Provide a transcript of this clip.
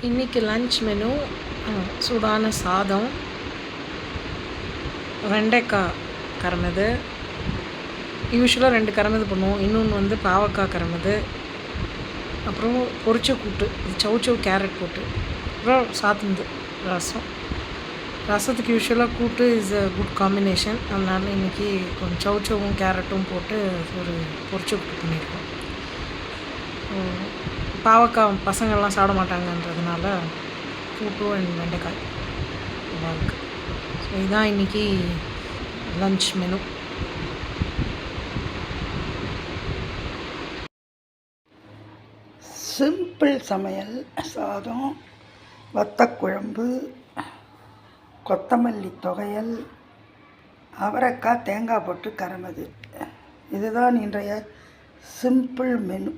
இன்றைக்கி lunch menu சூடான சாதம், வெண்டைக்காய் கரமது, யூஸ்வலாக 2 கரமது பண்ணுவோம். இன்னொன்று வந்து பாவக்காய் கரமது, அப்புறம் பொரிச்ச கூட்டு, சௌச்சௌ கேரட் போட்டு, அப்புறம் சாத்துனது ரசம். ரசத்துக்கு யூஸ்வலாக கூட்டு இஸ் அ குட் காம்பினேஷன். அதனால் இன்றைக்கி கொஞ்சம் சௌச்சௌவும் கேரட்டும் போட்டு ஒரு பொரிச்ச கூட்டு பண்ணியிருக்கோம். பாவக்காய் பசங்கள்லாம் சாப்பிட மாட்டாங்கன்றதுனால கூட்டு அண்ட் வெண்டைக்காய் நல்லாயிருக்கு. ஸோ இதுதான் இன்றைக்கி லன்ச் மெனு. சிம்பிள் சமையல். சாதம், வத்தக்குழம்பு, கொத்தமல்லி துவையல், அவரைக்காய் தேங்காய் போட்டு கரமது. இதுதான் இன்றைய சிம்பிள் மெனு.